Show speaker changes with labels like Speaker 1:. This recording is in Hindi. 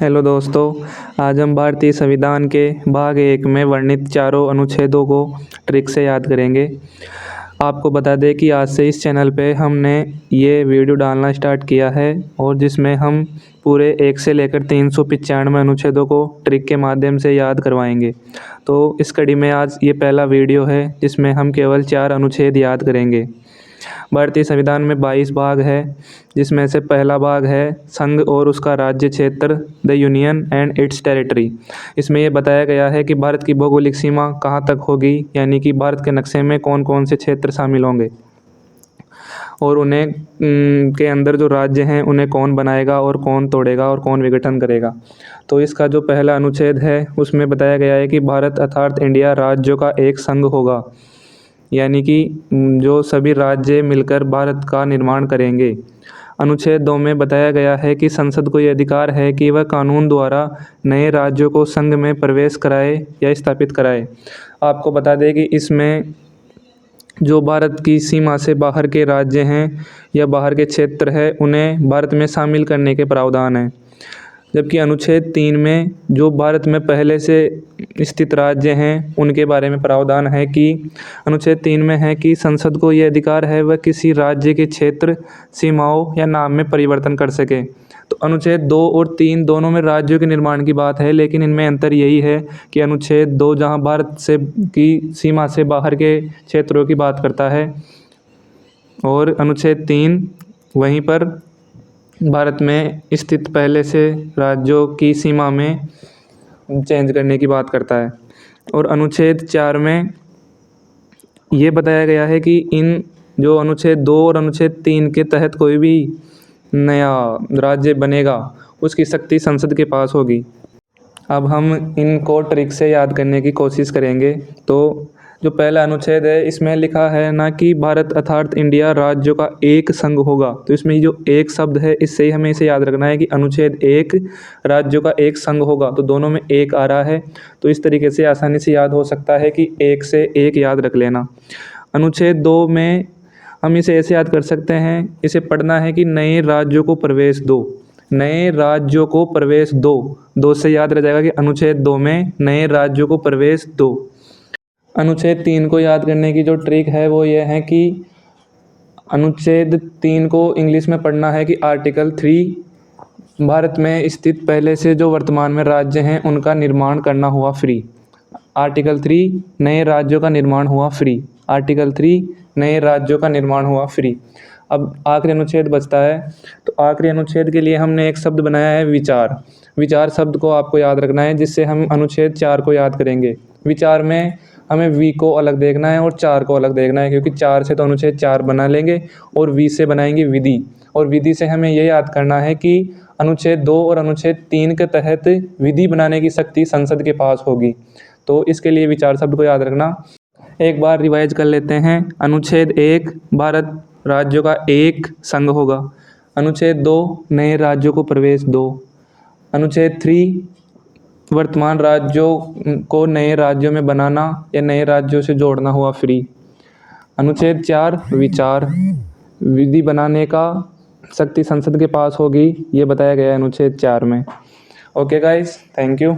Speaker 1: हेलो दोस्तों, आज हम भारतीय संविधान के भाग 1 में वर्णित चारों अनुच्छेदों को ट्रिक से याद करेंगे। आपको बता दें कि आज से इस चैनल पे हमने ये वीडियो डालना स्टार्ट किया है और जिसमें हम पूरे 1 से लेकर 395 अनुच्छेदों को ट्रिक के माध्यम से याद करवाएंगे। तो इस कड़ी में आज ये पहला वीडियो है जिसमें हम केवल 4 अनुच्छेद याद करेंगे। भारतीय संविधान में 22 भाग है, जिसमें से पहला भाग है संघ और उसका राज्य क्षेत्र, the union and it's territory. इसमें यह बताया गया है कि भारत की भौगोलिक सीमा कहाँ तक होगी, यानी कि भारत के नक्शे में कौन कौन से क्षेत्र शामिल होंगे और उन्हें के अंदर जो राज्य हैं उन्हें कौन बनाएगा और कौन तोड़ेगा और कौन विघटन करेगा। तो इसका जो पहला अनुच्छेद है उसमें बताया गया है कि भारत अर्थात इंडिया राज्यों का एक संघ होगा, यानी कि जो सभी राज्य मिलकर भारत का निर्माण करेंगे। अनुच्छेद 2 में बताया गया है कि संसद को यह अधिकार है कि वह कानून द्वारा नए राज्यों को संघ में प्रवेश कराए या स्थापित कराए। आपको बता दें कि इसमें जो भारत की सीमा से बाहर के राज्य हैं या बाहर के क्षेत्र है उन्हें भारत में शामिल करने के प्रावधान हैं। जबकि अनुच्छेद 3 में जो भारत में पहले से स्थित राज्य हैं उनके बारे में प्रावधान है कि अनुच्छेद 3 में है कि संसद को यह अधिकार है वह किसी राज्य के क्षेत्र, सीमाओं या नाम में परिवर्तन कर सके। तो अनुच्छेद 2 और 3 दोनों में राज्यों के निर्माण की बात है, लेकिन इनमें अंतर यही है कि अनुच्छेद 2 जहां भारत से की सीमा से बाहर के क्षेत्रों की बात करता है और अनुच्छेद 3 वहीं पर भारत में स्थित पहले से राज्यों की सीमा में चेंज करने की बात करता है। और अनुच्छेद 4 में ये बताया गया है कि इन जो अनुच्छेद 2 और अनुच्छेद 3 के तहत कोई भी नया राज्य बनेगा उसकी शक्ति संसद के पास होगी। अब हम इनको ट्रिक से याद करने की कोशिश करेंगे। तो जो पहला अनुच्छेद है इसमें लिखा है ना कि भारत अर्थात इंडिया राज्यों का एक संघ होगा। तो इसमें जो एक शब्द है इससे ही हमें इसे याद रखना है कि अनुच्छेद 1 राज्यों का एक संघ होगा, तो दोनों में एक आ रहा है, तो इस तरीके से आसानी से याद हो सकता है कि 1 से 1 याद रख लेना। अनुच्छेद 2 में हम इसे ऐसे याद कर सकते हैं, इसे पढ़ना है कि नए राज्यों को प्रवेश दो, नए राज्यों को प्रवेश दो से याद रह जाएगा कि अनुच्छेद 2 में नए राज्यों को प्रवेश दो। अनुच्छेद 3 को याद करने की जो ट्रिक है वो ये है कि अनुच्छेद 3 को इंग्लिश में पढ़ना है कि आर्टिकल 3 भारत में स्थित पहले से जो वर्तमान में राज्य हैं उनका निर्माण करना हुआ फ्री। आर्टिकल 3 नए राज्यों का निर्माण हुआ फ्री। आर्टिकल 3 नए राज्यों का निर्माण हुआ फ्री। अब आखिरी अनुच्छेद बचता है, तो आखिरी अनुच्छेद के लिए हमने एक शब्द बनाया है विचार। विचार शब्द को आपको याद रखना है, जिससे हम अनुच्छेद 4 को याद करेंगे। विचार में हमें वी को अलग देखना है और 4 को अलग देखना है, क्योंकि 4 से तो अनुच्छेद 4 बना लेंगे और वी से बनाएंगे विधि, और विधि से हमें ये याद करना है कि अनुच्छेद 2 और अनुच्छेद 3 के तहत विधि बनाने की शक्ति संसद के पास होगी। तो इसके लिए विचार शब्द को याद रखना। एक बार रिवाइज कर लेते हैं। अनुच्छेद 1 भारत राज्यों का एक संघ होगा। अनुच्छेद 2 नए राज्यों को प्रवेश दो। अनुच्छेद 3 वर्तमान राज्यों को नए राज्यों में बनाना या नए राज्यों से जोड़ना हुआ फ्री। अनुच्छेद 4 विचार, विधि बनाने का शक्ति संसद के पास होगी, ये बताया गया है अनुच्छेद 4 में। Okay guys, thank you.